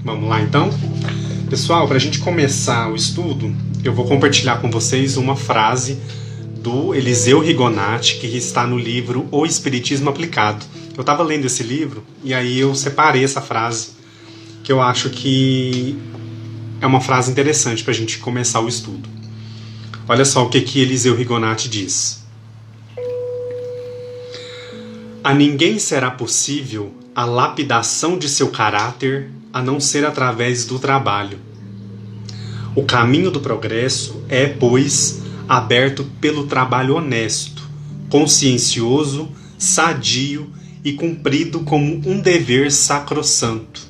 Vamos lá então? Pessoal, para a gente começar o estudo, eu vou compartilhar com vocês uma frase do Eliseu Rigonati, que está no livro O Espiritismo Aplicado. Eu estava lendo esse livro e aí eu separei essa frase, que eu acho que é uma frase interessante para a gente começar o estudo. Olha só o que Eliseu Rigonati diz. A ninguém será possível a lapidação de seu caráter a não ser através do trabalho. O caminho do progresso é, pois, aberto pelo trabalho honesto, consciencioso, sadio e cumprido como um dever sacrossanto.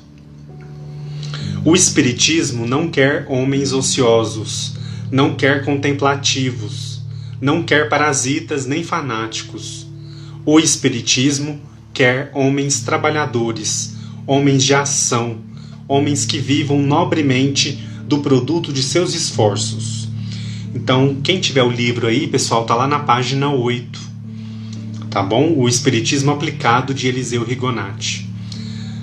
O Espiritismo não quer homens ociosos, não quer contemplativos, não quer parasitas nem fanáticos. O Espiritismo quer homens trabalhadores, homens de ação, homens que vivam nobremente do produto de seus esforços. Então, quem tiver o livro aí, pessoal, tá lá na página 8, tá bom? O Espiritismo Aplicado, de Eliseu Rigonati.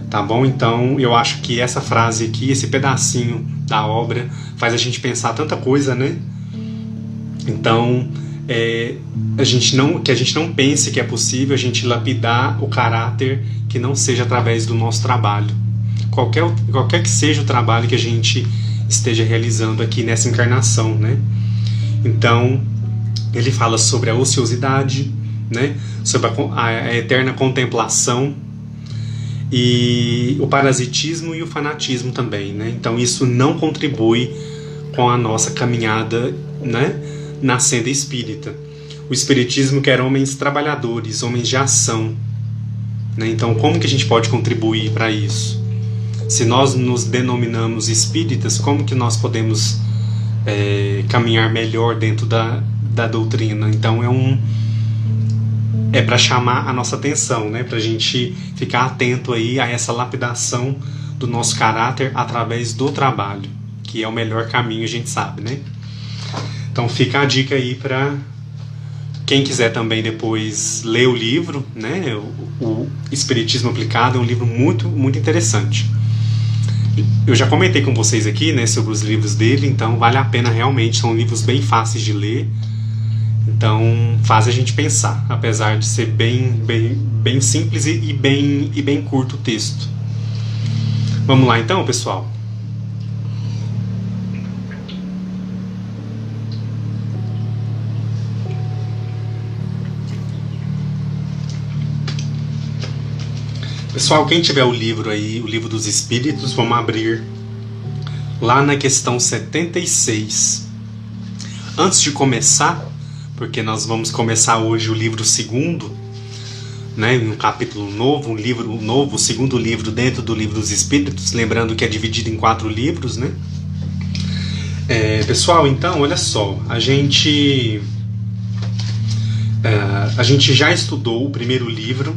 Tá bom? Então, eu acho que essa frase aqui, esse pedacinho da obra, faz a gente pensar tanta coisa, né? Então, que a gente não pense que é possível a gente lapidar o caráter que não seja através do nosso trabalho. Qualquer que seja o trabalho que a gente esteja realizando aqui nessa encarnação, né? Então, ele fala sobre a ociosidade, né? Sobre a eterna contemplação e o parasitismo e o fanatismo também, né? Então, isso não contribui com a nossa caminhada, né, na senda espírita. O Espiritismo quer homens trabalhadores, homens de ação, né? Então, como que a gente pode contribuir para isso? Se nós nos denominamos espíritas, como que nós podemos caminhar melhor dentro da doutrina? Então, é para chamar a nossa atenção, né? Para a gente ficar atento aí a essa lapidação do nosso caráter através do trabalho, que é o melhor caminho, a gente sabe, né? Então fica a dica aí para quem quiser também depois ler o livro, né? O Espiritismo Aplicado é um livro muito, muito interessante. Eu já comentei com vocês aqui, né, sobre os livros dele, então vale a pena realmente, são livros bem fáceis de ler. Então faz a gente pensar, apesar de ser bem simples e bem curto o texto. Vamos lá então, pessoal? Pessoal, quem tiver o livro aí, o Livro dos Espíritos, vamos abrir lá na questão 76. Antes de começar, porque nós vamos começar hoje o livro segundo, né, um capítulo novo, um livro novo, o segundo livro dentro do Livro dos Espíritos, lembrando que é dividido em 4 livros, né? Pessoal, então, olha só, a gente já estudou o primeiro livro,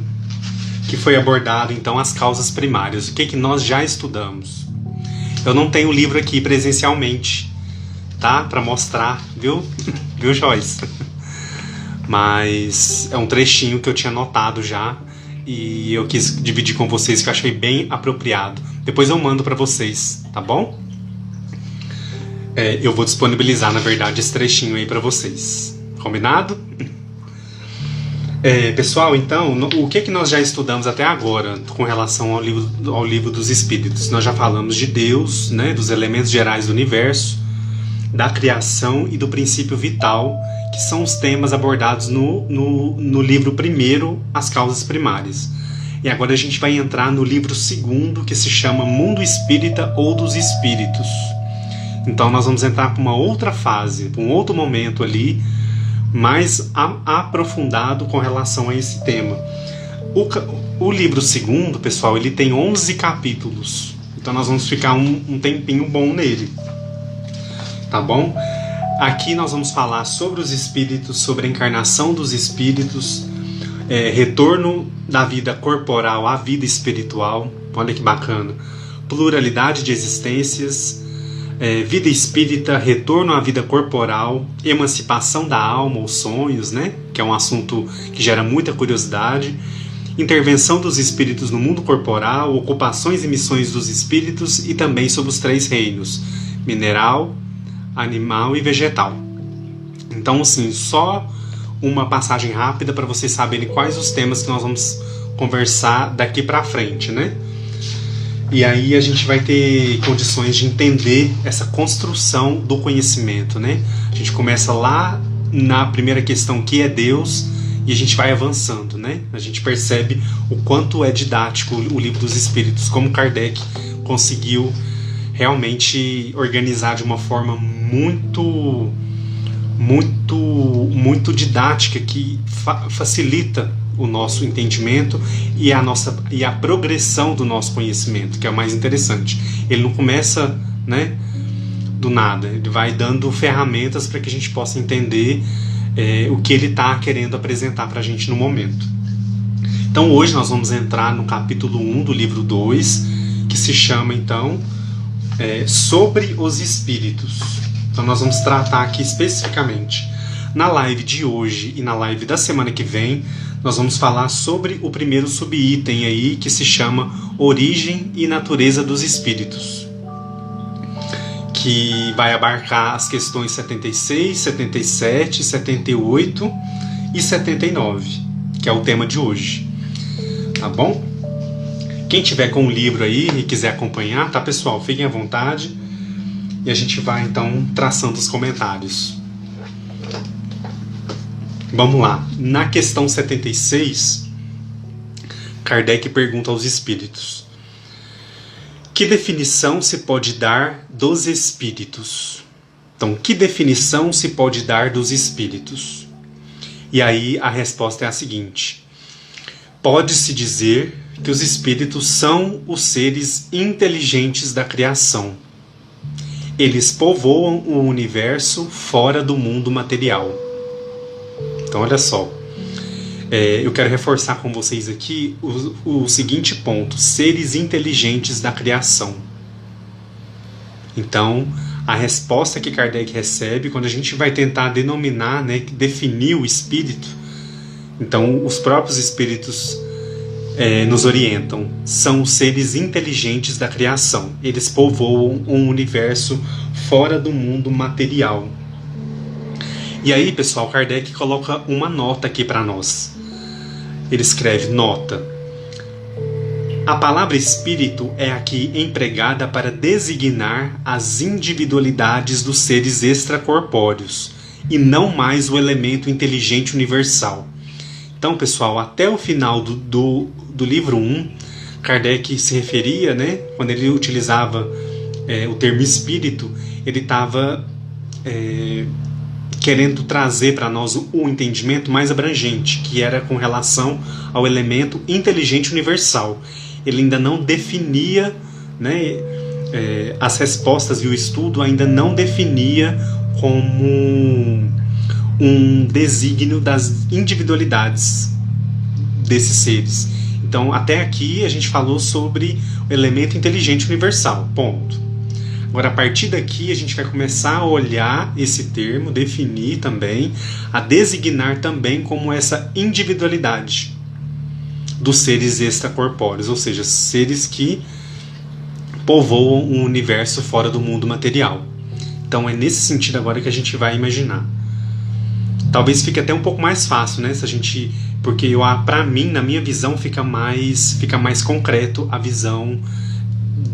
que foi abordado, então, as causas primárias. O que nós já estudamos? Eu não tenho o livro aqui presencialmente, tá? Para mostrar, viu? Viu, Joyce? Mas é um trechinho que eu tinha notado já e eu quis dividir com vocês, que eu achei bem apropriado. Depois eu mando para vocês, tá bom? Eu vou disponibilizar, na verdade, esse trechinho aí para vocês. Combinado? Pessoal, então, o que nós já estudamos até agora com relação ao livro dos Espíritos? Nós já falamos de Deus, né, dos elementos gerais do universo, da criação e do princípio vital, que são os temas abordados no livro primeiro, As Causas Primárias. E agora a gente vai entrar no livro segundo, que se chama Mundo Espírita ou dos Espíritos. Então nós vamos entrar para uma outra fase, para um outro momento ali, mais aprofundado com relação a esse tema. O livro segundo, pessoal, ele tem 11 capítulos. Então nós vamos ficar um tempinho bom nele. Tá bom? Aqui nós vamos falar sobre os espíritos, sobre a encarnação dos espíritos, retorno da vida corporal à vida espiritual. Olha que bacana. Pluralidade de existências, vida espírita, retorno à vida corporal, emancipação da alma, os sonhos, né? Que é um assunto que gera muita curiosidade. intervenção dos espíritos no mundo corporal, ocupações e missões dos espíritos e também sobre os 3 reinos, mineral, animal e vegetal. Então, assim, só uma passagem rápida para vocês saberem quais os temas que nós vamos conversar daqui para frente, né? E aí a gente vai ter condições de entender essa construção do conhecimento, né? A gente começa lá na primeira questão, que é Deus, e a gente vai avançando, né? A gente percebe o quanto é didático o Livro dos Espíritos, como Kardec conseguiu realmente organizar de uma forma muito didática, que facilita o nosso entendimento e a progressão do nosso conhecimento, que é o mais interessante. Ele não começa, né, do nada, ele vai dando ferramentas para que a gente possa entender o que ele está querendo apresentar para a gente no momento. Então hoje nós vamos entrar no capítulo 1 do livro 2, que se chama então Sobre os Espíritos. Então nós vamos tratar aqui especificamente na live de hoje e na live da semana que vem. Nós vamos falar sobre o primeiro subitem aí, que se chama Origem e Natureza dos Espíritos, que vai abarcar as questões 76, 77, 78 e 79, que é o tema de hoje. Tá bom? Quem tiver com o livro aí e quiser acompanhar, tá, pessoal? Fiquem à vontade e a gente vai então traçando os comentários. Vamos lá. Na questão 76, Kardec pergunta aos espíritos: que definição se pode dar dos espíritos? Então, que definição se pode dar dos espíritos? E aí a resposta é a seguinte: pode-se dizer que os espíritos são os seres inteligentes da criação. Eles povoam o universo fora do mundo material. Então, olha só, eu quero reforçar com vocês aqui o seguinte ponto: seres inteligentes da criação. Então, a resposta que Kardec recebe, quando a gente vai tentar denominar, né, definir o espírito, então os próprios espíritos nos orientam: são os seres inteligentes da criação. Eles povoam um universo fora do mundo material. E aí, pessoal, Kardec coloca uma nota aqui para nós. Ele escreve: nota: a palavra espírito é aqui empregada para designar as individualidades dos seres extracorpóreos e não mais o elemento inteligente universal. Então, pessoal, até o final do livro 1, Kardec se referia, né, quando ele utilizava o termo espírito, ele estava querendo trazer para nós o entendimento mais abrangente, que era com relação ao elemento inteligente universal. Ele ainda não definia, né, as respostas, e o estudo ainda não definia como um desígnio das individualidades desses seres. Então, até aqui a gente falou sobre o elemento inteligente universal, ponto. Agora, a partir daqui, a gente vai começar a olhar esse termo, definir também, a designar também como essa individualidade dos seres extracorpóreos, ou seja, seres que povoam um universo fora do mundo material. Então, é nesse sentido agora que a gente vai imaginar. Talvez fique até um pouco mais fácil, né? Se a gente, porque para mim, na minha visão, fica mais concreto a visão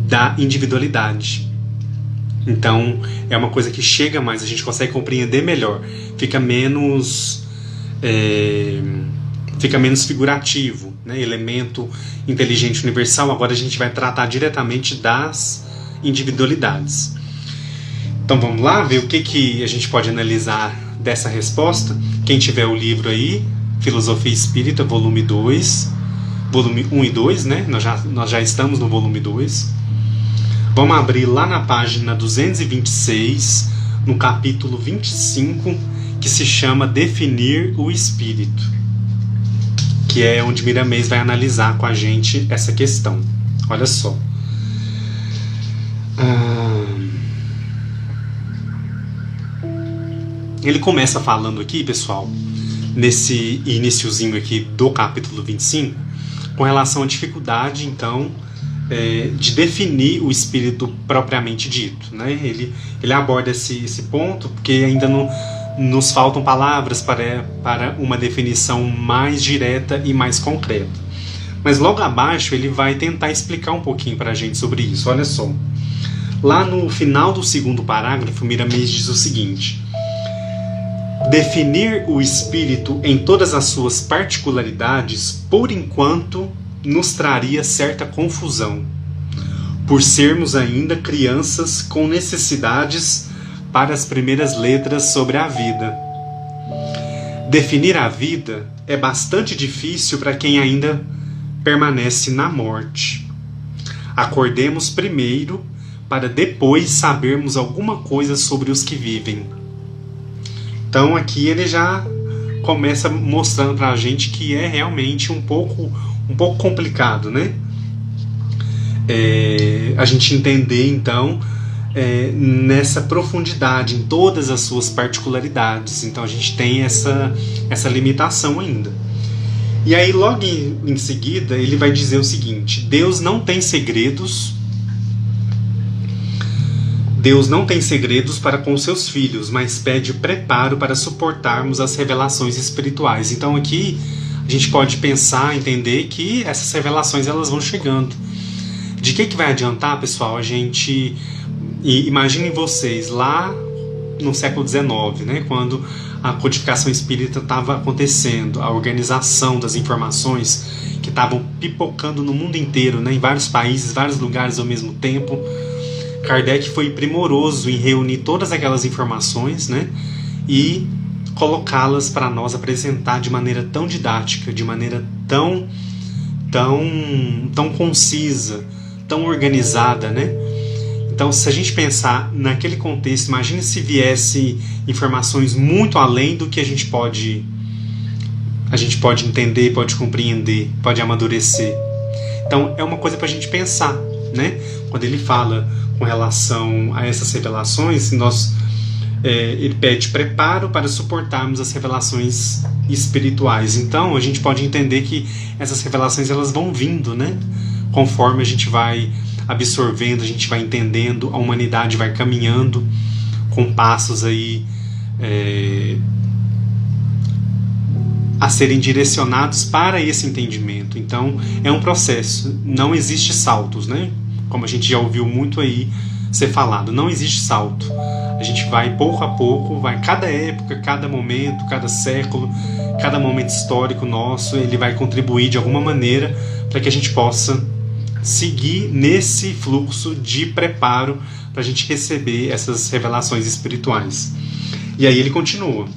da individualidade. Então, é uma coisa que chega mais, a gente consegue compreender melhor. Fica menos figurativo, né? Elemento inteligente universal. Agora a gente vai tratar diretamente das individualidades. Então, vamos lá ver o que a gente pode analisar dessa resposta. Quem tiver o livro aí, Filosofia Espírita, volume 2, volume 1 e 2, né? Nós já estamos no volume 2. Vamos abrir lá na página 226, no capítulo 25, que se chama Definir o Espírito, que é onde Miramês vai analisar com a gente essa questão. Olha só. Ele começa falando aqui, pessoal, nesse iniciozinho aqui do capítulo 25, com relação à dificuldade, então, de definir o espírito propriamente dito, né? Ele aborda esse ponto porque ainda não nos faltam palavras para uma definição mais direta e mais concreta. Mas logo abaixo ele vai tentar explicar um pouquinho para a gente sobre isso. Olha só. Lá no final do segundo parágrafo, Miramês diz o seguinte: definir o espírito em todas as suas particularidades, por enquanto, nos traria certa confusão, por sermos ainda crianças com necessidades para as primeiras letras sobre a vida. Definir a vida é bastante difícil para quem ainda permanece na morte. Acordemos primeiro, para depois sabermos alguma coisa sobre os que vivem. Então aqui ele já começa mostrando para a gente que é realmente um pouco complicado, né? A gente entender então nessa profundidade, em todas as suas particularidades. Então a gente tem essa limitação ainda. E aí logo em seguida ele vai dizer o seguinte: Deus não tem segredos para com seus filhos, mas pede preparo para suportarmos as revelações espirituais. Então aqui a gente pode pensar, entender que essas revelações elas vão chegando. De que vai adiantar, pessoal? A gente... Imaginem vocês lá no século XIX, né, quando a codificação espírita estava acontecendo, a organização das informações que estavam pipocando no mundo inteiro, né, em vários países, vários lugares ao mesmo tempo. Kardec foi primoroso em reunir todas aquelas informações, né, e colocá-las para nós, apresentar de maneira tão didática, de maneira tão concisa, tão organizada, né? Então, se a gente pensar naquele contexto, imagine se viesse informações muito além do que a gente pode entender, pode compreender, pode amadurecer. Então, é uma coisa para a gente pensar, né? Quando ele fala com relação a essas revelações, ele pede preparo para suportarmos as revelações espirituais. Então, a gente pode entender que essas revelações elas vão vindo, né? Conforme a gente vai absorvendo, a gente vai entendendo, a humanidade vai caminhando com passos aí a serem direcionados para esse entendimento. Então é um processo, não existe saltos, né? Como a gente já ouviu muito aí ser falado, não existe salto. A gente vai pouco a pouco, vai cada época, cada momento, cada século, cada momento histórico nosso, ele vai contribuir de alguma maneira para que a gente possa seguir nesse fluxo de preparo para a gente receber essas revelações espirituais. E aí ele continua: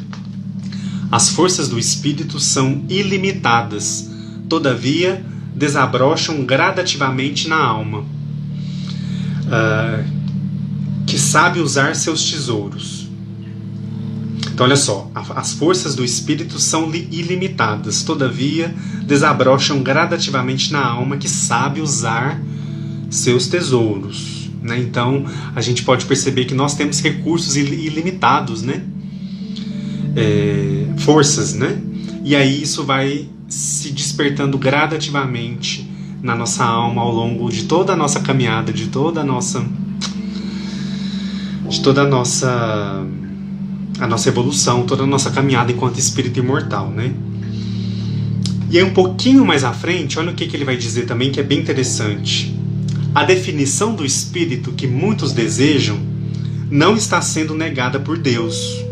as forças do espírito são ilimitadas, todavia desabrocham gradativamente na alma, que sabe usar seus tesouros. Então olha só, as forças do espírito são ilimitadas, todavia desabrocham gradativamente na alma que sabe usar seus tesouros, né? Então a gente pode perceber que nós temos recursos ilimitados, né? Forças, né? E aí isso vai se despertando gradativamente na nossa alma ao longo de toda a nossa caminhada, de toda a nossa evolução, toda a nossa caminhada enquanto espírito imortal, né? E aí um pouquinho mais à frente, olha o que ele vai dizer também, que é bem interessante. A definição do espírito que muitos desejam não está sendo negada por Deus.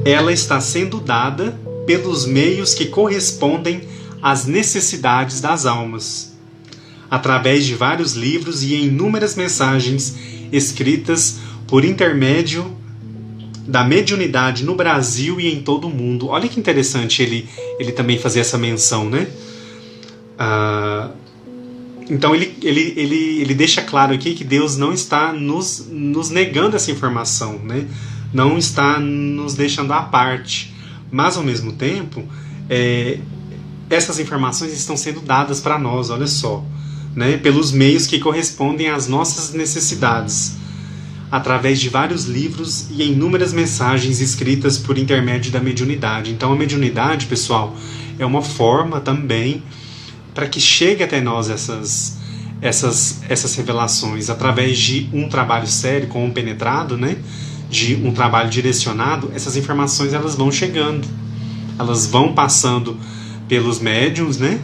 Ela está sendo dada pelos meios que correspondem às necessidades das almas, através de vários livros e inúmeras mensagens escritas por intermédio da mediunidade no Brasil e em todo o mundo. Olha que interessante ele também fazer essa menção, né? Então ele deixa claro aqui que Deus não está nos negando essa informação, né? Não está nos deixando à parte, mas ao mesmo tempo essas informações estão sendo dadas para nós, olha só, né? Pelos meios que correspondem às nossas necessidades, através de vários livros e inúmeras mensagens escritas por intermédio da mediunidade. Então a mediunidade, pessoal, é uma forma também para que chegue até nós essas revelações através de um trabalho sério, compenetrado, né? De um trabalho direcionado. Essas informações elas vão chegando, elas vão passando pelos médiums, né?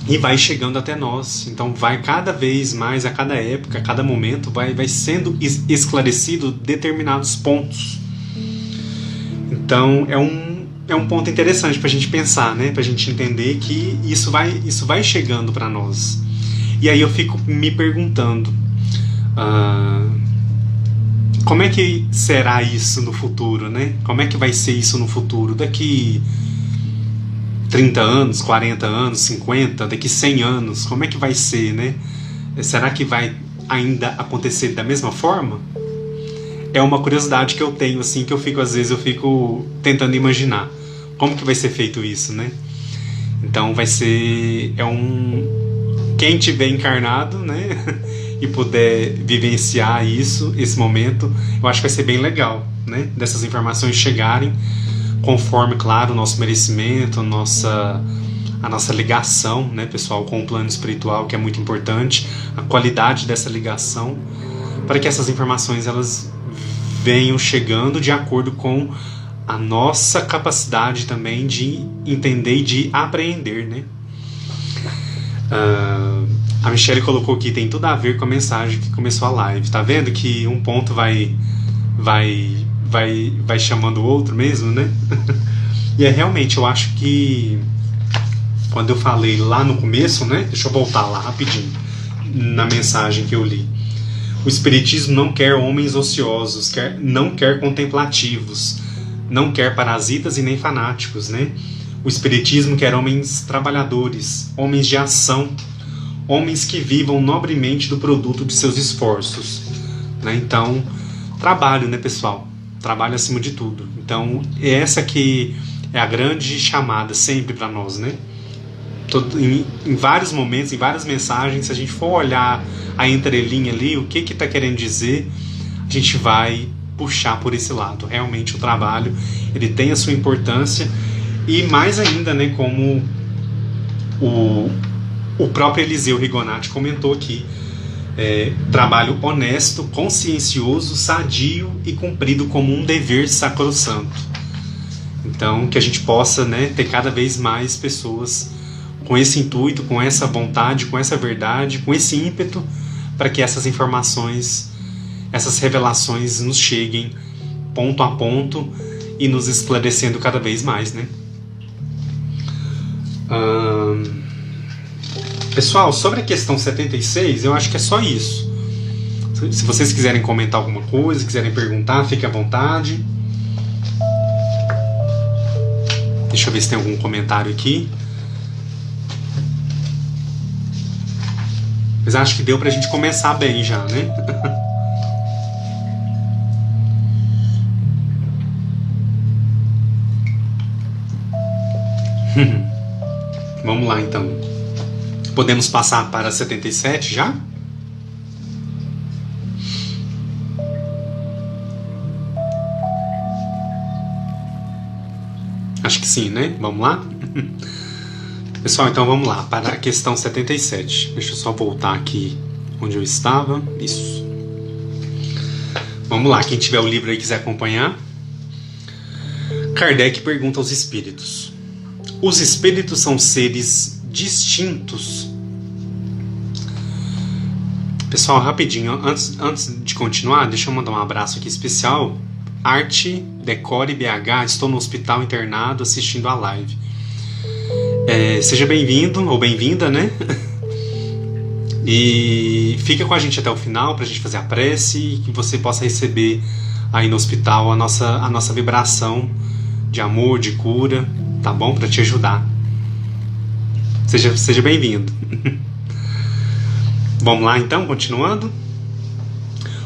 E vai chegando até nós. Então vai cada vez mais, a cada época, a cada momento, vai sendo esclarecido determinados pontos. Então é um ponto interessante para a gente pensar, né? Para a gente entender que isso vai chegando para nós. E aí eu fico me perguntando, como é que será isso no futuro, né? Como é que vai ser isso no futuro? Daqui 30 anos, 40 anos, 50, daqui 100 anos, como é que vai ser, né? Será que vai ainda acontecer da mesma forma? É uma curiosidade que eu tenho, assim, que às vezes eu fico tentando imaginar. Como que vai ser feito isso, né? Então vai ser... Quem tiver encarnado, né? E puder vivenciar esse momento, eu acho que vai ser bem legal, né? Dessas informações chegarem conforme, claro, o nosso merecimento, a nossa ligação, né, pessoal, com o plano espiritual, que é muito importante, a qualidade dessa ligação, para que essas informações elas venham chegando de acordo com a nossa capacidade também de entender e de apreender, né? A Michelle colocou aqui, tem tudo a ver com a mensagem que começou a live. Tá vendo que um ponto vai chamando o outro mesmo, né? E realmente, eu acho que quando eu falei lá no começo, né? Deixa eu voltar lá rapidinho na mensagem que eu li. O Espiritismo não quer homens ociosos, não quer contemplativos, não quer parasitas e nem fanáticos, né? O Espiritismo quer homens trabalhadores, homens de ação, homens que vivam nobremente do produto de seus esforços, né? Então, trabalho, né, pessoal? Trabalho acima de tudo. Então, essa que é a grande chamada sempre para nós, né? Em vários momentos, em várias mensagens, se a gente for olhar a entrelinha ali, o que está querendo dizer, a gente vai puxar por esse lado. Realmente o trabalho, ele tem a sua importância, e mais ainda, né, como o próprio Eliseu Rigonati comentou aqui, trabalho honesto, consciencioso, sadio e cumprido como um dever sacrossanto. Então, que a gente possa, né, ter cada vez mais pessoas com esse intuito, com essa vontade, com essa verdade, com esse ímpeto, para que essas informações, essas revelações nos cheguem ponto a ponto e nos esclarecendo cada vez mais, né? Pessoal, sobre a questão 76, eu acho que é só isso. Se vocês quiserem comentar alguma coisa, quiserem perguntar, fique à vontade. Deixa eu ver se tem algum comentário aqui. Mas acho que deu pra gente começar bem já, né? Vamos lá, então. Podemos passar para 77 já? Acho que sim, né? Vamos lá? Pessoal, então vamos lá, para a questão 77. Deixa eu só voltar aqui onde eu estava. Isso. Vamos lá, quem tiver o livro aí e quiser acompanhar. Kardec pergunta aos espíritos: os espíritos são seres distintos? Pessoal, rapidinho, antes de continuar, deixa eu mandar um abraço aqui especial. Arte Decore BH, estou no hospital internado assistindo a live. Seja bem-vindo ou bem-vinda, né? E fica com a gente até o final para a gente fazer a prece e que você possa receber aí no hospital a nossa vibração de amor, de cura, tá bom? Para te ajudar. Seja bem-vindo. Vamos lá então, continuando.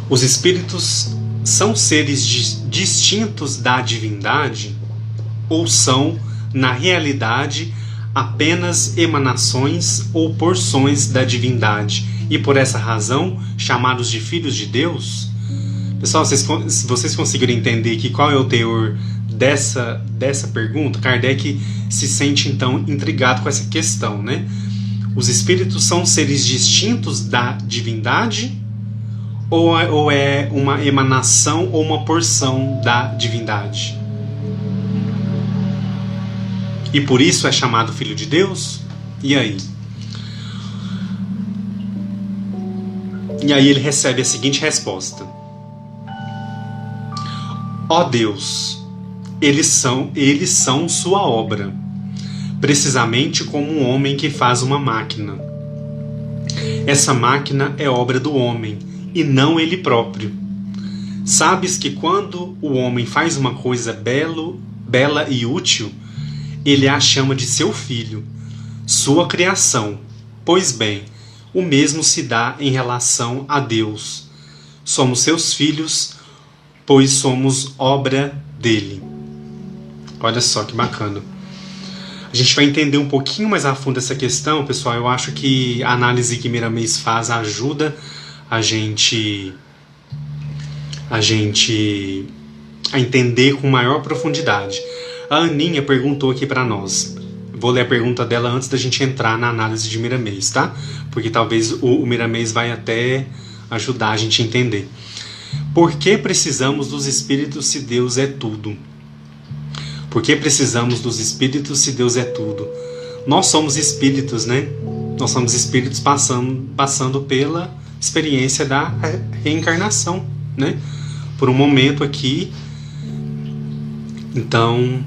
Os espíritos são seres distintos da divindade ou são, na realidade, apenas emanações ou porções da divindade e por essa razão chamados de filhos de Deus? Pessoal, se vocês conseguirem entender aqui qual é o teor dessa pergunta, Kardec se sente então intrigado com essa questão, né? Os espíritos são seres distintos da divindade ou é uma emanação ou uma porção da divindade? E por isso é chamado Filho de Deus? E aí? E aí ele recebe a seguinte resposta: ó Deus, eles são sua obra, precisamente como um homem que faz uma máquina. Essa máquina é obra do homem, e não ele próprio. Sabes que quando o homem faz uma coisa bela e útil, ele a chama de seu filho, sua criação. Pois bem, o mesmo se dá em relação a Deus. Somos seus filhos, pois somos obra dele. Olha só que bacana. A gente vai entender um pouquinho mais a fundo essa questão, pessoal. Eu acho que a análise que Miramês faz ajuda a gente a entender com maior profundidade. A Aninha perguntou aqui para nós. Vou ler a pergunta dela antes da gente entrar na análise de Miramês, tá? Porque talvez o Miramês vai até ajudar a gente a entender. Por que precisamos dos espíritos se Deus é tudo? Por que precisamos dos espíritos se Deus é tudo? Nós somos espíritos, né? Nós somos espíritos passando pela experiência da reencarnação, né? Por um momento aqui. Então,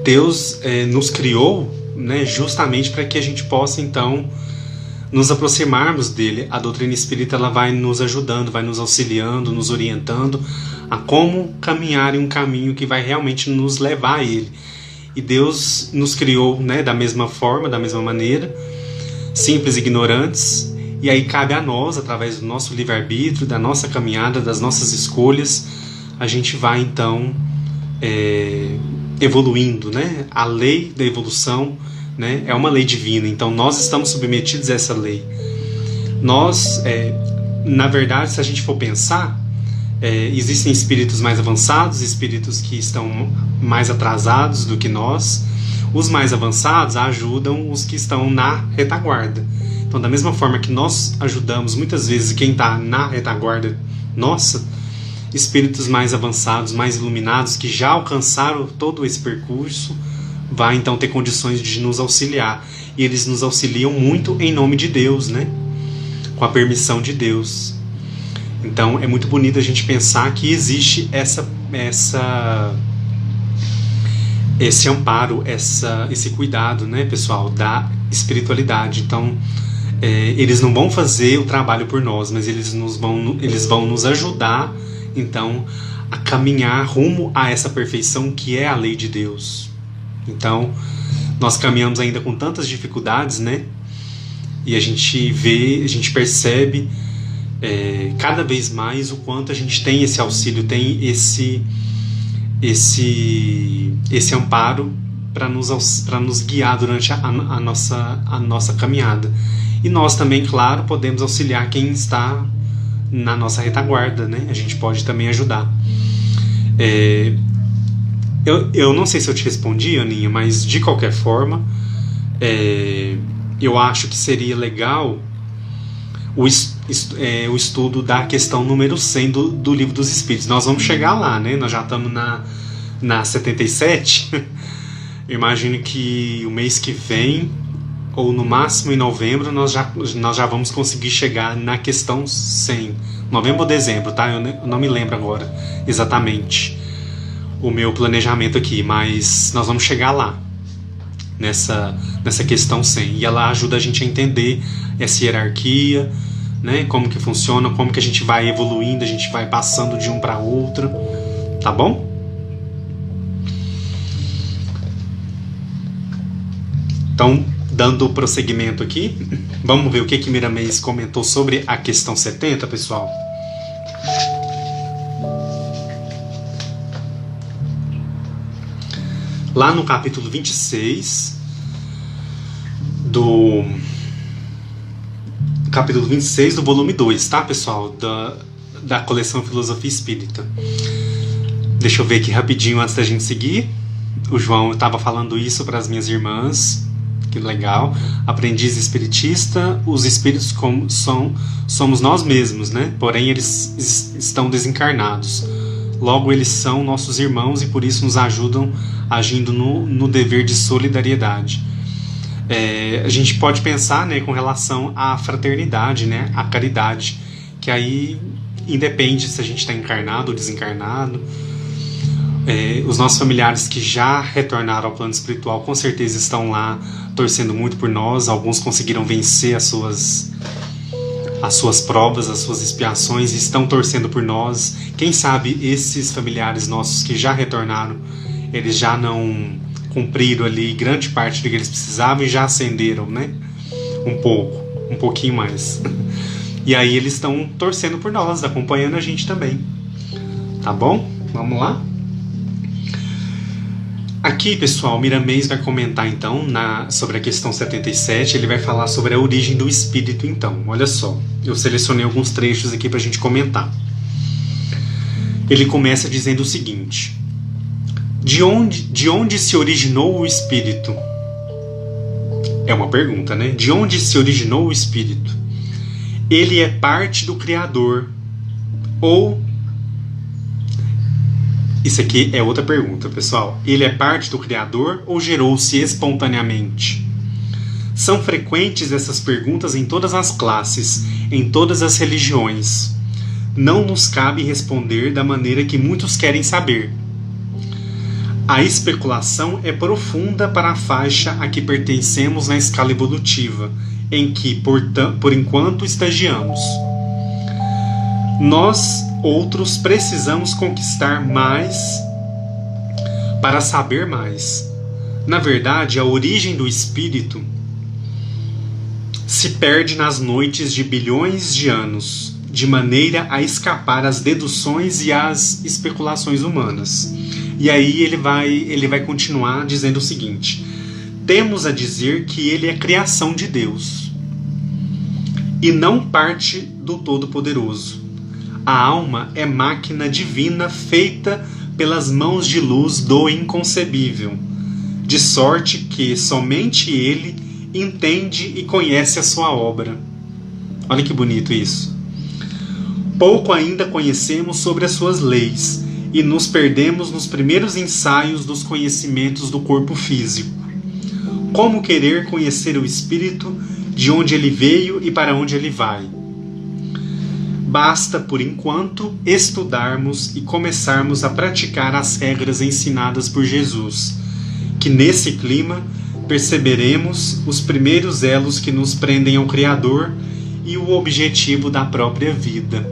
Deus nos criou, né, justamente para que a gente possa, então, nos aproximarmos dele. A doutrina espírita ela vai nos ajudando, vai nos auxiliando, nos orientando a como caminhar em um caminho que vai realmente nos levar a ele. E Deus nos criou, né, da mesma forma, da mesma maneira, simples e ignorantes, e aí cabe a nós, através do nosso livre-arbítrio, da nossa caminhada, das nossas escolhas, a gente vai então evoluindo, né? A lei da evolução, né, é uma lei divina, então nós estamos submetidos a essa lei. Nós, na verdade, se a gente for pensar, existem espíritos mais avançados, espíritos que estão mais atrasados do que nós. Os mais avançados ajudam os que estão na retaguarda. Então, da mesma forma que nós ajudamos muitas vezes quem está na retaguarda nossa, espíritos mais avançados, mais iluminados, que já alcançaram todo esse percurso, vai então ter condições de nos auxiliar. E eles nos auxiliam muito em nome de Deus, né? Com a permissão de Deus. Então é muito bonito a gente pensar que existe esse amparo, esse cuidado, né, pessoal, da espiritualidade. Então eles não vão fazer o trabalho por nós, mas eles vão nos ajudar, então, a caminhar rumo a essa perfeição que é a lei de Deus. Então, nós caminhamos ainda com tantas dificuldades, né? E a gente percebe cada vez mais o quanto a gente tem esse auxílio, tem esse amparo para nos guiar durante a nossa caminhada. E nós também, claro, podemos auxiliar quem está na nossa retaguarda, né? A gente pode também ajudar. Eu não sei se eu te respondi, Aninha, mas de qualquer forma, eu acho que seria legal o estudo da questão número 100 do Livro dos Espíritos. Nós vamos chegar lá, né? Nós já estamos na 77. Eu imagino que o mês que vem, ou no máximo em novembro, nós já vamos conseguir chegar na questão 100. Novembro ou dezembro, tá? Eu não me lembro agora exatamente o meu planejamento aqui, mas nós vamos chegar lá, nessa questão 100. E ela ajuda a gente a entender essa hierarquia, né? Como que funciona, como que a gente vai evoluindo, a gente vai passando de um para outro, tá bom? Então, dando prosseguimento aqui, vamos ver o que Miramês comentou sobre a questão 70, pessoal. Lá no capítulo 26 do volume 2, tá, pessoal? da coleção Filosofia Espírita. Deixa eu ver aqui rapidinho antes da gente seguir. O João estava falando isso para as minhas irmãs. Que legal. Aprendiz espiritista, os espíritos somos nós mesmos, né? Porém, eles estão desencarnados. Logo, eles são nossos irmãos e por isso nos ajudam agindo no dever de solidariedade. A gente pode pensar, né, com relação à fraternidade, né, à caridade, que aí independe se a gente está encarnado ou desencarnado. Os nossos familiares que já retornaram ao plano espiritual com certeza estão lá torcendo muito por nós. Alguns conseguiram vencer as suas provas, as suas expiações, e estão torcendo por nós. Quem sabe esses familiares nossos que já retornaram, eles já não cumpriram ali grande parte do que eles precisavam e já ascenderam, né? Um pouquinho mais. E aí eles estão torcendo por nós, acompanhando a gente também. Tá bom? Vamos lá? Aqui, pessoal, Miramês vai comentar então sobre a questão 77. Ele vai falar sobre a origem do espírito. Então, olha só, eu selecionei alguns trechos aqui para a gente comentar. Ele começa dizendo o seguinte: de onde se originou o espírito? É uma pergunta, né? De onde se originou o espírito? Ele é parte do Criador ou... Isso aqui é outra pergunta, pessoal. Ele é parte do Criador ou gerou-se espontaneamente? São frequentes essas perguntas em todas as classes, em todas as religiões. Não nos cabe responder da maneira que muitos querem saber. A especulação é profunda para a faixa a que pertencemos na escala evolutiva, em que, por enquanto, estagiamos. Nós, outros, precisamos conquistar mais para saber mais. Na verdade, a origem do espírito se perde nas noites de bilhões de anos, de maneira a escapar às deduções e às especulações humanas. E aí ele vai continuar dizendo o seguinte: temos a dizer que ele é criação de Deus e não parte do Todo-Poderoso. A alma é máquina divina feita pelas mãos de luz do inconcebível, de sorte que somente ele entende e conhece a sua obra. Olha que bonito isso. Pouco ainda conhecemos sobre as suas leis e nos perdemos nos primeiros ensaios dos conhecimentos do corpo físico. Como querer conhecer o espírito, de onde ele veio e para onde ele vai? Basta, por enquanto, estudarmos e começarmos a praticar as regras ensinadas por Jesus, que nesse clima perceberemos os primeiros elos que nos prendem ao Criador e o objetivo da própria vida.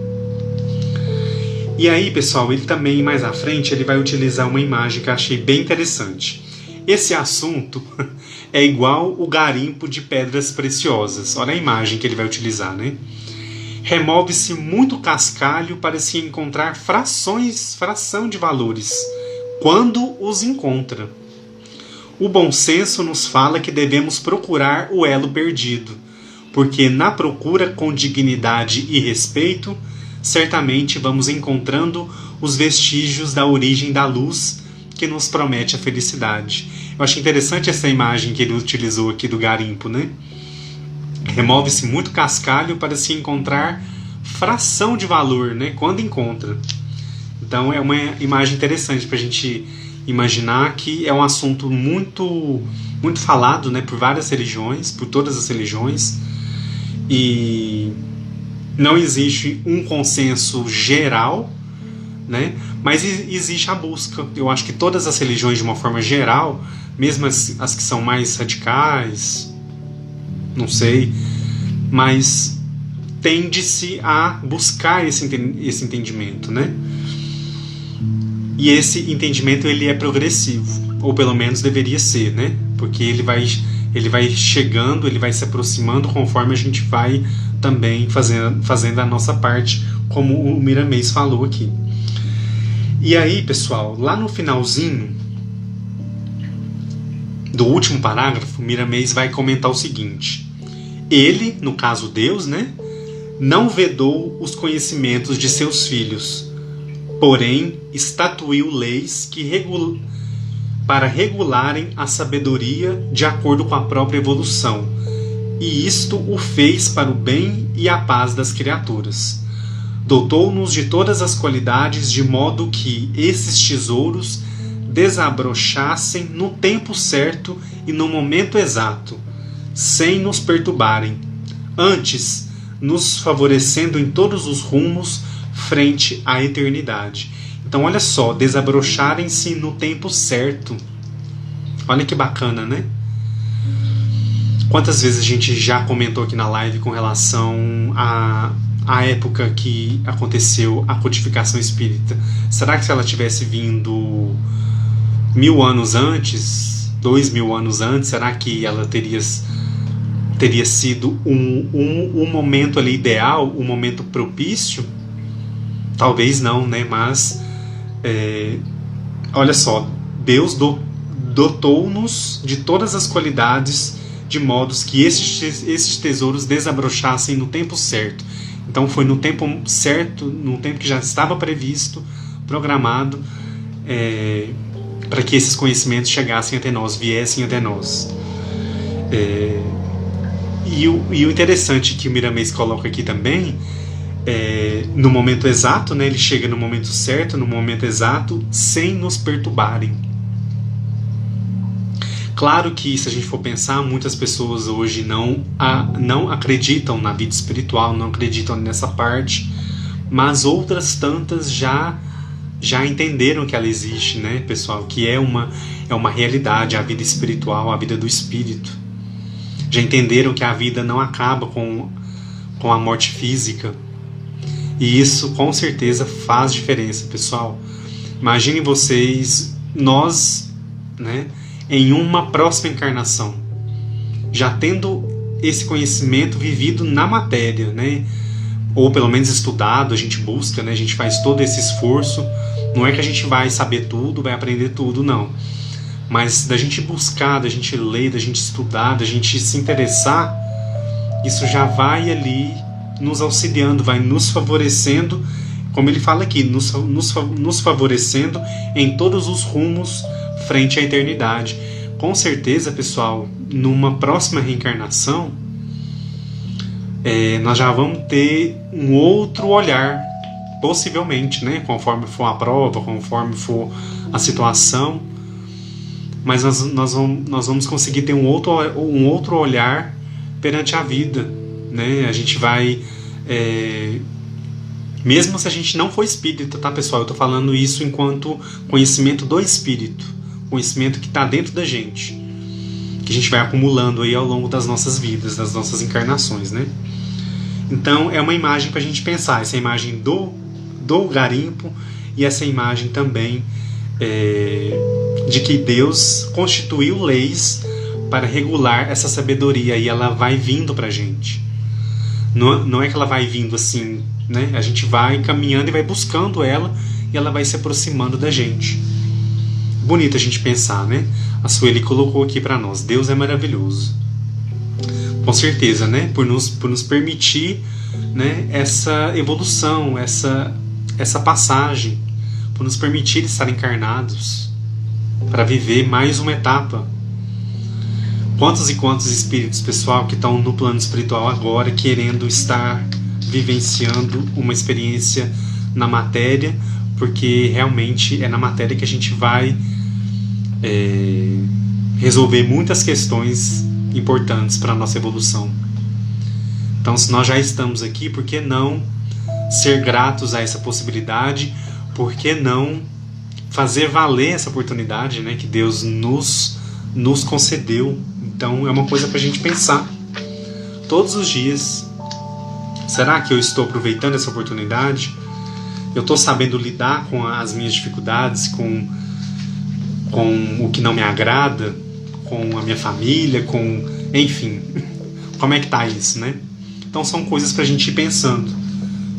E aí, pessoal, ele também, mais à frente, ele vai utilizar uma imagem que eu achei bem interessante. Esse assunto é igual o garimpo de pedras preciosas. Olha a imagem que ele vai utilizar, né? Remove-se muito cascalho para se encontrar fração de valores, quando os encontra. O bom senso nos fala que devemos procurar o elo perdido, porque na procura com dignidade e respeito, certamente vamos encontrando os vestígios da origem da luz que nos promete a felicidade. Eu achei interessante essa imagem que ele utilizou aqui do garimpo, né? Remove-se muito cascalho para se encontrar fração de valor, né? Quando encontra. Então é uma imagem interessante para a gente imaginar que é um assunto muito, muito falado, né? Por várias religiões, por todas as religiões. E não existe um consenso geral, né? Mas existe a busca. Eu acho que todas as religiões, de uma forma geral, mesmo as que são mais radicais, não sei, mas tende-se a buscar esse entendimento, né? E esse entendimento ele é progressivo, ou pelo menos deveria ser, né? Porque ele vai chegando, ele vai se aproximando conforme a gente vai também fazendo a nossa parte, como o Miramês falou aqui. E aí, pessoal, lá no finalzinho do último parágrafo, Miramês vai comentar o seguinte: ele, no caso Deus, né, não vedou os conhecimentos de seus filhos, porém estatuiu leis para regularem a sabedoria de acordo com a própria evolução, e isto o fez para o bem e a paz das criaturas. Dotou-nos de todas as qualidades de modo que esses tesouros desabrochassem no tempo certo e no momento exato, sem nos perturbarem, antes nos favorecendo em todos os rumos frente à eternidade. Então olha só, desabrocharem-se no tempo certo. Olha que bacana, né? Quantas vezes a gente já comentou aqui na live com relação à época que aconteceu a codificação espírita? Será que se ela tivesse vindo 1000 anos antes, 2000 anos antes, será que ela teria sido um momento ali ideal, um momento propício? Talvez não, né? Mas olha só, Deus dotou-nos de todas as qualidades de modos que esses tesouros desabrochassem no tempo certo. Então foi no tempo certo, no tempo que já estava previsto, programado, para que esses conhecimentos chegassem até nós, viessem até nós. E o interessante que o Miramês coloca aqui também, no momento exato, né, ele chega no momento certo, no momento exato, sem nos perturbarem. Claro que, se a gente for pensar, muitas pessoas hoje não acreditam na vida espiritual, não acreditam nessa parte, mas outras tantas já entenderam que ela existe, né, pessoal? Que é uma realidade, a vida espiritual, a vida do espírito. Já entenderam que a vida não acaba com a morte física. E isso, com certeza, faz diferença, pessoal. Imaginem vocês, nós, né, em uma próxima encarnação, já tendo esse conhecimento vivido na matéria, né? Ou pelo menos estudado, a gente busca, né? A gente faz todo esse esforço. Não é que a gente vai saber tudo, vai aprender tudo, não. Mas da gente buscar, da gente ler, da gente estudar, da gente se interessar, isso já vai ali nos auxiliando, vai nos favorecendo, como ele fala aqui, nos favorecendo em todos os rumos frente à eternidade. Com certeza, pessoal, numa próxima reencarnação, nós já vamos ter um outro olhar, possivelmente, né? Conforme for a prova, conforme for a situação, mas nós vamos conseguir ter um outro olhar perante a vida, né? A gente vai, mesmo se a gente não for espírita, tá, pessoal? Eu tô falando isso enquanto conhecimento do espírito, conhecimento que está dentro da gente, que a gente vai acumulando aí ao longo das nossas vidas, das nossas encarnações, né? Então é uma imagem para a gente pensar, essa imagem do garimpo e essa imagem também de que Deus constituiu leis para regular essa sabedoria, e ela vai vindo para a gente. Não é que ela vai vindo assim, né? A gente vai caminhando e vai buscando ela, e ela vai se aproximando da gente. Bonito a gente pensar, né? A Sueli colocou aqui para nós, Deus é maravilhoso. Com certeza, né? Por nos permitir, né, essa evolução, essa passagem, por nos permitir estar encarnados para viver mais uma etapa. Quantos e quantos espíritos, pessoal, que estão no plano espiritual agora, querendo estar vivenciando uma experiência na matéria, porque realmente é na matéria que a gente vai resolver muitas questões importantes para a nossa evolução. Então, se nós já estamos aqui, por que não ser gratos a essa possibilidade? Por que não fazer valer essa oportunidade, né, que Deus nos concedeu? Então, é uma coisa para a gente pensar todos os dias. Será que eu estou aproveitando essa oportunidade? Eu estou sabendo lidar com as minhas dificuldades, com o que não me agrada, com a minha família, enfim, como é que está isso, né? Então são coisas para a gente ir pensando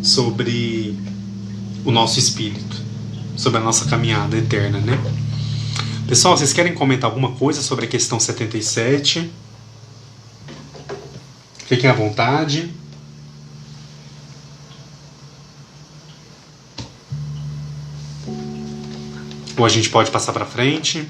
sobre o nosso espírito, sobre a nossa caminhada eterna, né? Pessoal, vocês querem comentar alguma coisa sobre a questão 77? Fiquem à vontade. Ou a gente pode passar para frente.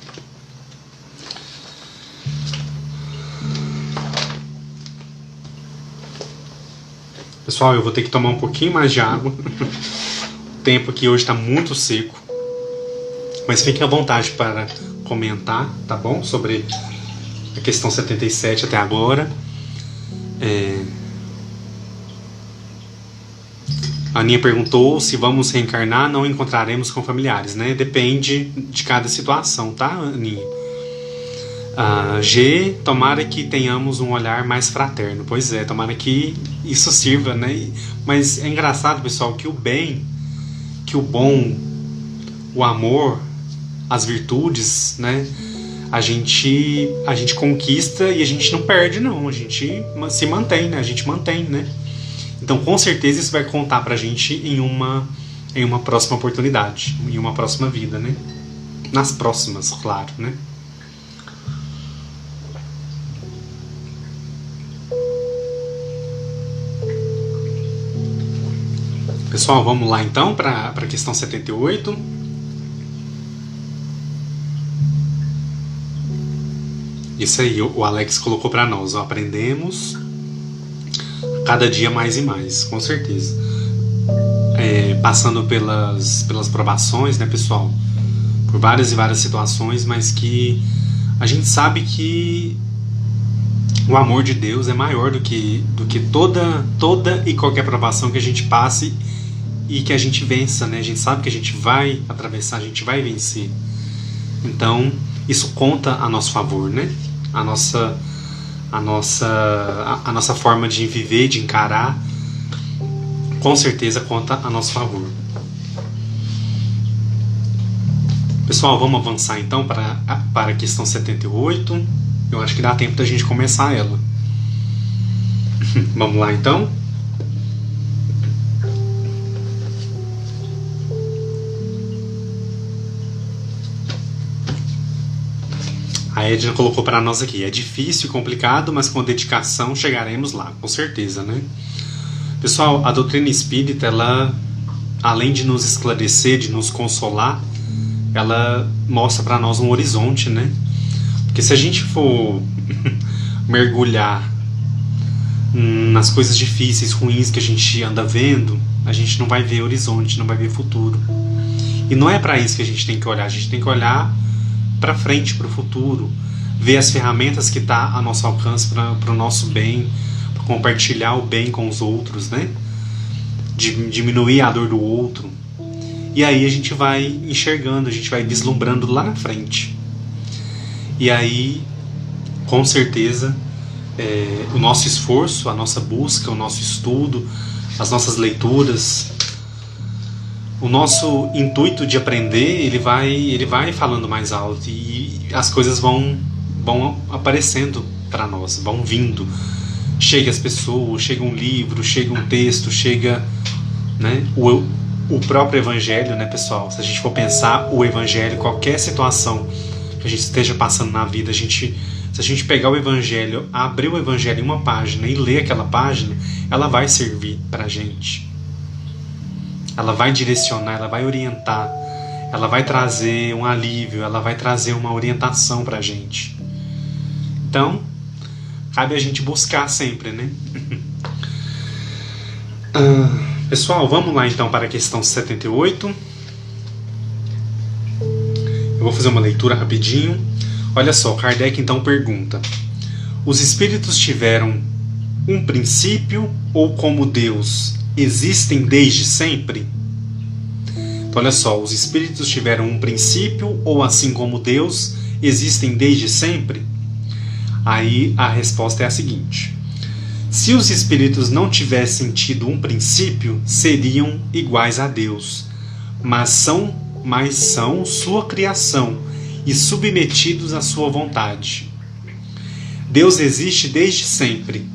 Pessoal, eu vou ter que tomar um pouquinho mais de água. O tempo aqui hoje está muito seco. Mas fiquem à vontade para comentar, tá bom? Sobre a questão 77 até agora. A Aninha perguntou se vamos reencarnar, não encontraremos com familiares, né? Depende de cada situação, tá, Aninha? G, tomara que tenhamos um olhar mais fraterno. Pois é, tomara que isso sirva, né? Mas é engraçado, pessoal, que o bem, que o bom, o amor, as virtudes, né? A gente conquista e a gente não perde, não. A gente se mantém, né? A gente mantém, né? Então, com certeza, isso vai contar pra gente em uma próxima oportunidade, em uma próxima vida, né? Nas próximas, claro, né? Pessoal, vamos lá então para a questão 78. Isso aí, o Alex colocou para nós, ó, aprendemos cada dia mais e mais, com certeza. Passando pelas provações, né, pessoal? Por várias e várias situações, mas que a gente sabe que o amor de Deus é maior do que toda e qualquer provação que a gente passe e que a gente vença, né? A gente sabe que a gente vai atravessar, a gente vai vencer. Então, isso conta a nosso favor, né? A nossa forma de viver, de encarar, com certeza conta a nosso favor. Pessoal, vamos avançar então para a questão 78. Eu acho que dá tempo da gente começar ela. Vamos lá então? A Edna colocou para nós aqui: é difícil e complicado, mas com dedicação chegaremos lá, com certeza, né? Pessoal, a doutrina espírita, ela, além de nos esclarecer, de nos consolar, ela mostra para nós um horizonte, né? Porque se a gente for mergulhar nas coisas difíceis, ruins que a gente anda vendo, a gente não vai ver horizonte, não vai ver futuro. E não é para isso que a gente tem que olhar. A gente tem que olhar para frente, para o futuro, ver as ferramentas que está a nosso alcance para o nosso bem, para compartilhar o bem com os outros, né? Diminuir a dor do outro. E aí a gente vai enxergando, a gente vai vislumbrando lá na frente. E aí, com certeza, o nosso esforço, a nossa busca, o nosso estudo, as nossas leituras, o nosso intuito de aprender, ele vai falando mais alto e as coisas vão aparecendo para nós, vão vindo. Chega as pessoas, chega um livro, chega um texto, chega, né, o próprio Evangelho, né, pessoal? Se a gente for pensar o Evangelho, qualquer situação que a gente esteja passando na vida, se a gente pegar o Evangelho, abrir o Evangelho em uma página e ler aquela página, ela vai servir pra gente. Ela vai direcionar, ela vai orientar, ela vai trazer um alívio, ela vai trazer uma orientação pra gente. Então, cabe a gente buscar sempre, né? Pessoal, vamos lá então para a questão 78. Eu vou fazer uma leitura rapidinho. Olha só, Kardec então pergunta: os espíritos tiveram um princípio ou, como Deus, existem desde sempre? Então, olha só, os espíritos tiveram um princípio ou, assim como Deus, existem desde sempre? Aí a resposta é a seguinte: se os espíritos não tivessem tido um princípio, seriam iguais a Deus, mas são sua criação e submetidos à sua vontade. Deus existe desde sempre.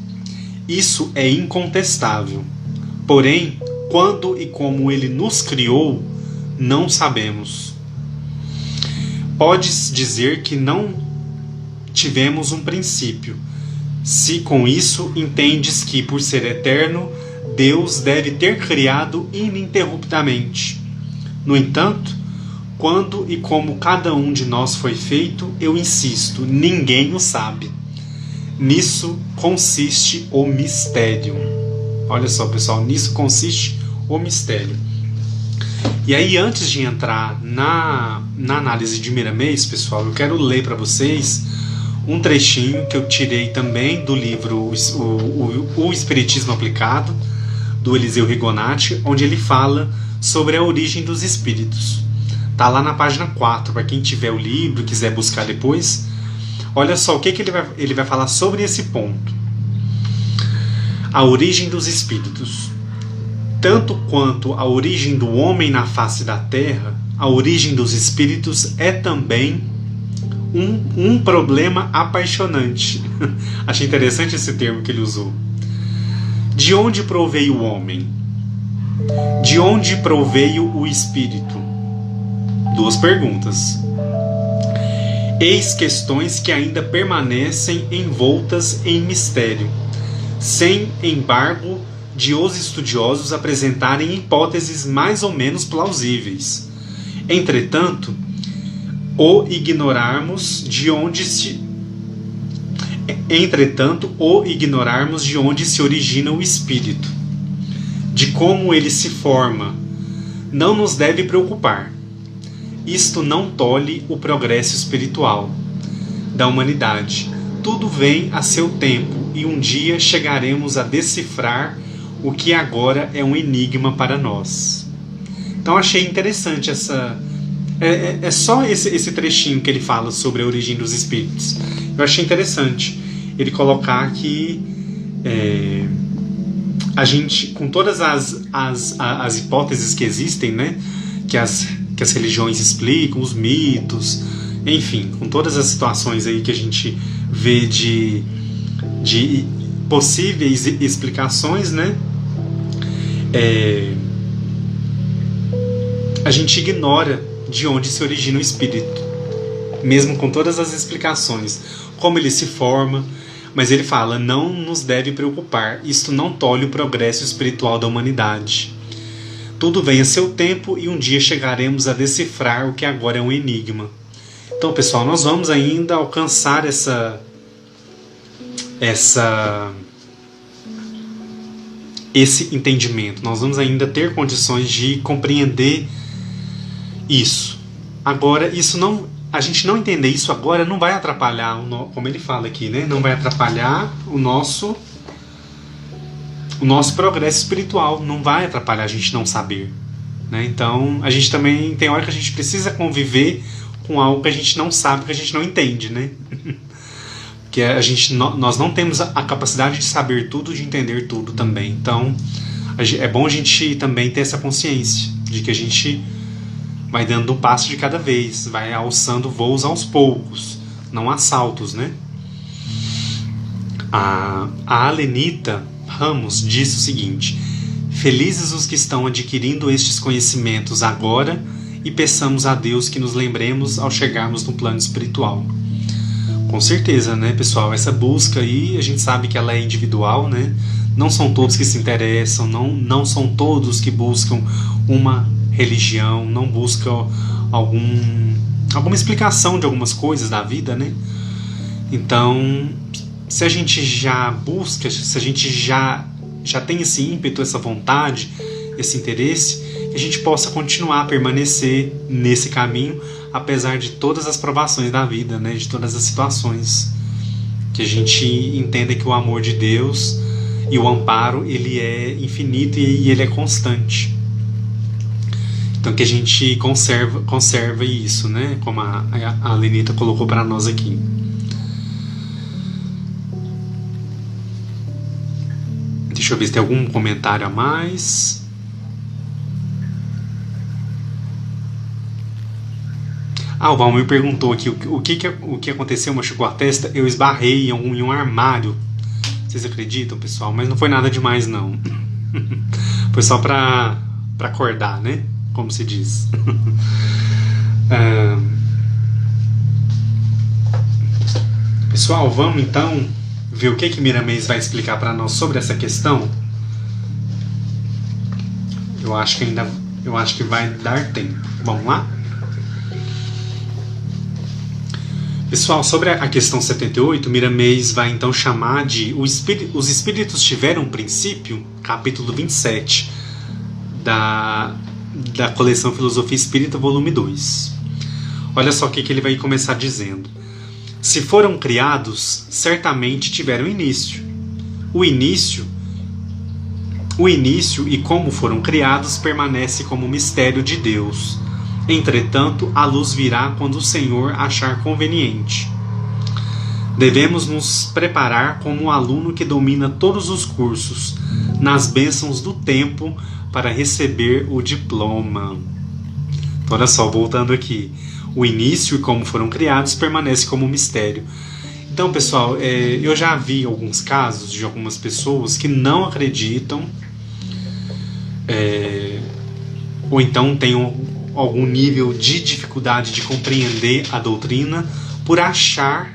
Isso é incontestável. Porém, quando e como Ele nos criou, não sabemos. Podes dizer que não tivemos um princípio, se com isso entendes que, por ser eterno, Deus deve ter criado ininterruptamente. No entanto, Quando e como cada um de nós foi feito, eu insisto, ninguém o sabe. Nisso consiste o mistério. Olha só, pessoal, nisso consiste o mistério. E aí, antes de entrar na análise de Miramês, pessoal, eu quero ler para vocês um trechinho que eu tirei também do livro O Espiritismo Aplicado, do Eliseu Rigonati, onde ele fala sobre a origem dos espíritos. Tá lá na página 4, para quem tiver o livro, quiser buscar depois. Olha só o que ele vai falar sobre esse ponto. A origem dos espíritos. Tanto quanto a origem do homem na face da terra, a origem dos espíritos é também um problema apaixonante. Achei interessante esse termo que ele usou. De onde proveio o homem? De onde proveio o espírito? Duas perguntas. Eis questões que ainda permanecem envoltas em mistério, sem embargo de os estudiosos apresentarem hipóteses mais ou menos plausíveis. Entretanto, o ignorarmos de onde se origina o espírito, de como ele se forma, não nos deve preocupar. Isto não tolhe o progresso espiritual da humanidade. Tudo vem a seu tempo e um dia chegaremos a decifrar o que agora é um enigma para nós. Então achei interessante essa... É só esse trechinho que ele fala sobre a origem dos espíritos. Eu achei interessante ele colocar que a gente, com todas as hipóteses que existem, né, que as religiões explicam, os mitos, enfim, com todas as situações aí que a gente vê de possíveis explicações, né, a gente ignora de onde se origina o espírito, mesmo com todas as explicações, como ele se forma. Mas ele fala, não nos deve preocupar, isto não tolhe o progresso espiritual da humanidade. Tudo vem a seu tempo e um dia chegaremos a decifrar o que agora é um enigma. Então, pessoal, nós vamos ainda alcançar esse entendimento. Nós vamos ainda ter condições de compreender isso. Agora, a gente não entender isso agora não vai atrapalhar, como ele fala aqui, né? Não vai atrapalhar o nosso progresso espiritual, não vai atrapalhar a gente não saber, né? Então, a gente também tem hora que a gente precisa conviver com algo que a gente não sabe, que a gente não entende, né? Que nós não temos a capacidade de saber tudo, de entender tudo também. Então, é bom a gente também ter essa consciência de que a gente vai dando um passo de cada vez, vai alçando voos aos poucos, não a saltos, né? A Alenita Ramos disse o seguinte: felizes os que estão adquirindo estes conhecimentos agora e peçamos a Deus que nos lembremos ao chegarmos no plano espiritual. Com certeza, né, pessoal? Essa busca aí, a gente sabe que ela é individual, né? Não são todos que se interessam, não são todos que buscam uma religião, não buscam alguma explicação de algumas coisas da vida, né? Então, se a gente já busca, se a gente já tem esse ímpeto, essa vontade, esse interesse, que a gente possa continuar a permanecer nesse caminho, apesar de todas as provações da vida, né? De todas as situações. Que a gente entenda que o amor de Deus e o amparo, ele é infinito e ele é constante. Então que a gente conserva isso, né? Como a Lenita colocou para nós aqui. Deixa eu ver se tem algum comentário a mais. O Valmir perguntou aqui o que aconteceu, machucou a testa. Eu esbarrei em um armário. Vocês acreditam, pessoal? Mas não foi nada demais, não. Foi só para acordar, né? Como se diz. Pessoal, vamos então ver o que Miramês vai explicar para nós sobre essa questão. Eu acho que vai dar tempo. Vamos lá? Pessoal, sobre a questão 78, Miramês vai então chamar de Os Espíritos Tiveram um Princípio, capítulo 27, da coleção Filosofia Espírita, volume 2. Olha só o que ele vai começar dizendo. Se foram criados, certamente tiveram início. O início e como foram criados permanece como mistério de Deus. Entretanto, a luz virá quando o Senhor achar conveniente. Devemos nos preparar como um aluno que domina todos os cursos, nas bênçãos do tempo, para receber o diploma. Então, olha só, voltando aqui. O início e como foram criados permanece como mistério. Então, pessoal, eu já vi alguns casos de algumas pessoas que não acreditam, ou então têm algum nível de dificuldade de compreender a doutrina por achar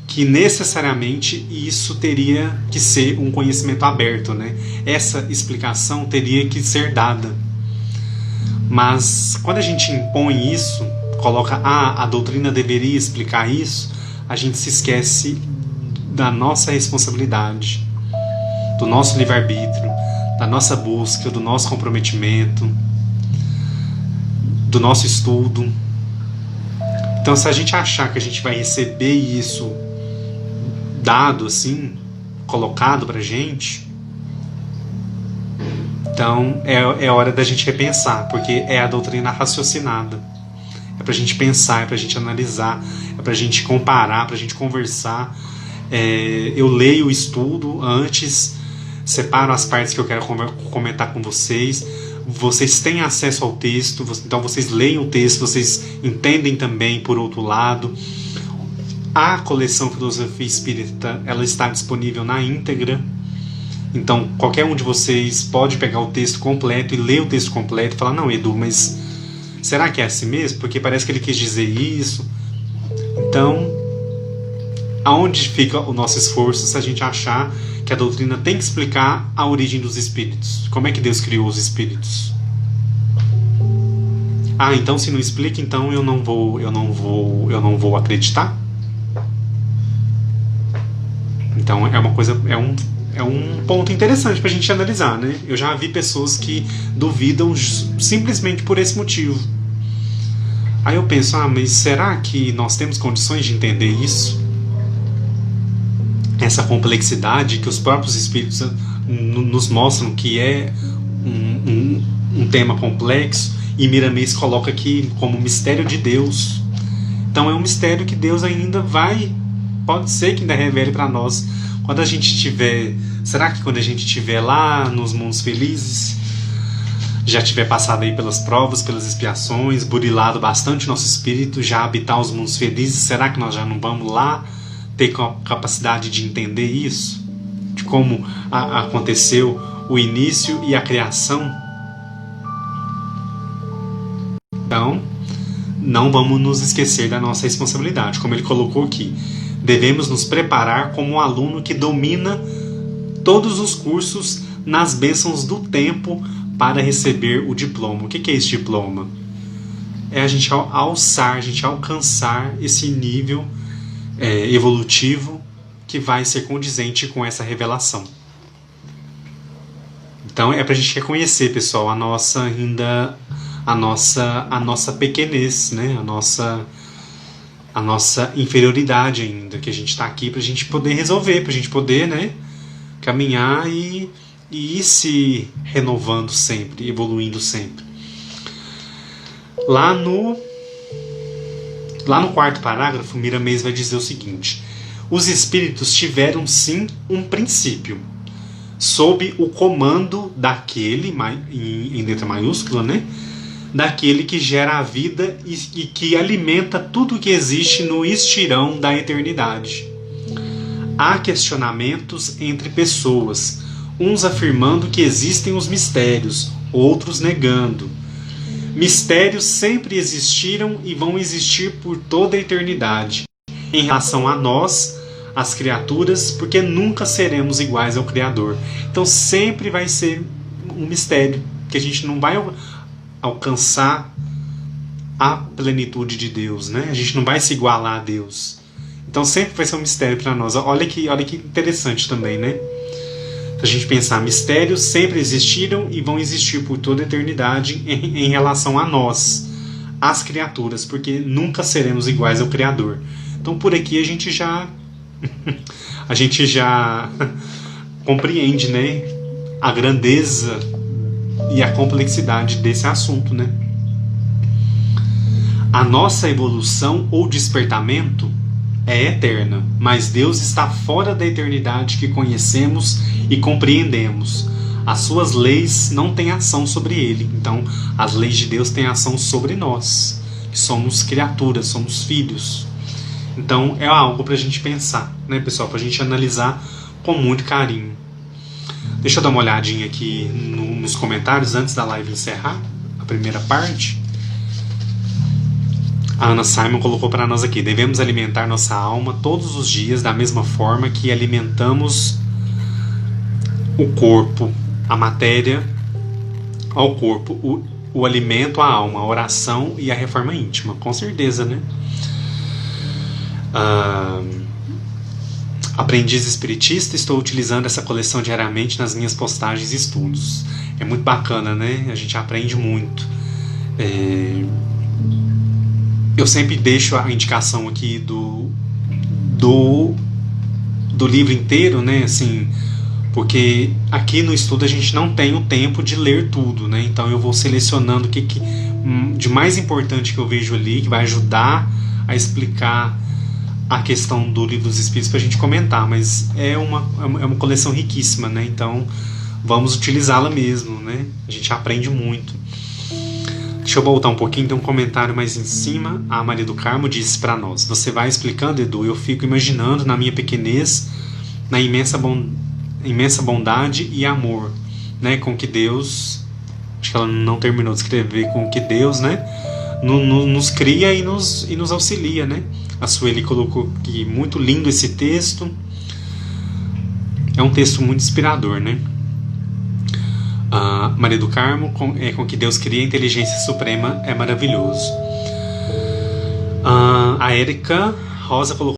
que necessariamente isso teria que ser um conhecimento aberto, né? Essa explicação teria que ser dada. Mas quando a gente impõe isso, coloca, a doutrina deveria explicar isso, a gente se esquece da nossa responsabilidade, do nosso livre-arbítrio, da nossa busca, do nosso comprometimento, do nosso estudo. Então, se a gente achar que a gente vai receber isso dado assim, colocado pra gente, então é hora da gente repensar, porque é a doutrina raciocinada. É pra gente pensar, é pra gente analisar, é pra gente comparar, pra gente conversar. Eu leio o estudo antes, separo as partes que eu quero comentar com vocês. Vocês têm acesso ao texto, então vocês leem o texto, vocês entendem também por outro lado. A coleção Filosofia Espírita, ela está disponível na íntegra. Então qualquer um de vocês pode pegar o texto completo e ler o texto completo e falar, não, Edu, mas será que é assim mesmo? Porque parece que ele quis dizer isso. Então, aonde fica o nosso esforço se a gente achar que a doutrina tem que explicar a origem dos espíritos? Como é que Deus criou os espíritos? Então se não explica, então eu não vou acreditar? Então é um ponto interessante pra gente analisar, né? Eu já vi pessoas que duvidam simplesmente por esse motivo. Aí eu penso, mas será que nós temos condições de entender isso? Essa complexidade que os próprios espíritos nos mostram que é um tema complexo, e Miramês coloca aqui como mistério de Deus. Então é um mistério que Deus ainda pode ser que ainda revele para nós quando a gente estiver. Será que quando a gente estiver lá nos mundos felizes, já tiver passado aí pelas provas, pelas expiações, burilado bastante nosso espírito, já habitar os mundos felizes, será que nós já não vamos lá ter capacidade de entender isso? De como aconteceu o início e a criação? Então, não vamos nos esquecer da nossa responsabilidade. Como ele colocou aqui, devemos nos preparar como um aluno que domina todos os cursos nas bênçãos do tempo para receber o diploma. O que é esse diploma? É a gente alçar, a gente alcançar esse nível evolutivo que vai ser condizente com essa revelação. Então é pra gente reconhecer, pessoal, a nossa pequenez, né? A nossa inferioridade ainda, que a gente está aqui pra gente poder resolver, pra gente poder, né, caminhar e ir se renovando sempre, evoluindo sempre. Lá no quarto parágrafo, Miramês vai dizer o seguinte: os espíritos tiveram sim um princípio, sob o comando daquele, em letra maiúscula, né? Daquele que gera a vida e que alimenta tudo que existe no estirão da eternidade. Há questionamentos entre pessoas, uns afirmando que existem os mistérios, outros negando. Mistérios sempre existiram e vão existir por toda a eternidade. Em relação a nós, as criaturas, porque nunca seremos iguais ao Criador. Então sempre vai ser um mistério, que a gente não vai alcançar a plenitude de Deus, né? A gente não vai se igualar a Deus. Então sempre vai ser um mistério para nós. Olha que interessante também, né? Se a gente pensar, mistérios sempre existiram e vão existir por toda a eternidade em relação a nós, as criaturas, porque nunca seremos iguais ao Criador. Então por aqui a gente já compreende, né, a grandeza e a complexidade desse assunto, né? A nossa evolução ou despertamento é eterna, mas Deus está fora da eternidade que conhecemos e compreendemos. As suas leis não têm ação sobre ele. Então, as leis de Deus têm ação sobre nós, que somos criaturas, somos filhos. Então, é algo para a gente pensar, né, pessoal? Para a gente analisar com muito carinho. Deixa eu dar uma olhadinha aqui nos comentários antes da live encerrar, a primeira parte. A Ana Simon colocou para nós aqui: devemos alimentar nossa alma todos os dias da mesma forma que alimentamos o corpo, a matéria ao corpo, o alimento à alma, a oração e a reforma íntima. Com certeza, né? Aprendiz espiritista, estou utilizando essa coleção diariamente nas minhas postagens e estudos. É muito bacana, né? A gente aprende muito. Eu sempre deixo a indicação aqui do livro inteiro, né? Assim, porque aqui no estudo a gente não tem o tempo de ler tudo, né? Então eu vou selecionando o que de mais importante que eu vejo ali, que vai ajudar a explicar a questão do Livro dos Espíritos para a gente comentar, mas é uma coleção riquíssima, né? Então vamos utilizá-la mesmo, né? A gente aprende muito. Deixa eu voltar um pouquinho, tem um comentário mais em cima. A Maria do Carmo disse para nós: você vai explicando, Edu, eu fico imaginando na minha pequenez, na imensa bondade e amor, né, com que Deus, acho que ela não terminou de escrever, com que Deus, né, nos cria e nos auxilia, né. A Sueli colocou aqui, muito lindo esse texto, é um texto muito inspirador, né. Maria do Carmo, com que Deus cria a inteligência suprema, é maravilhoso. A Érica Rosa colocou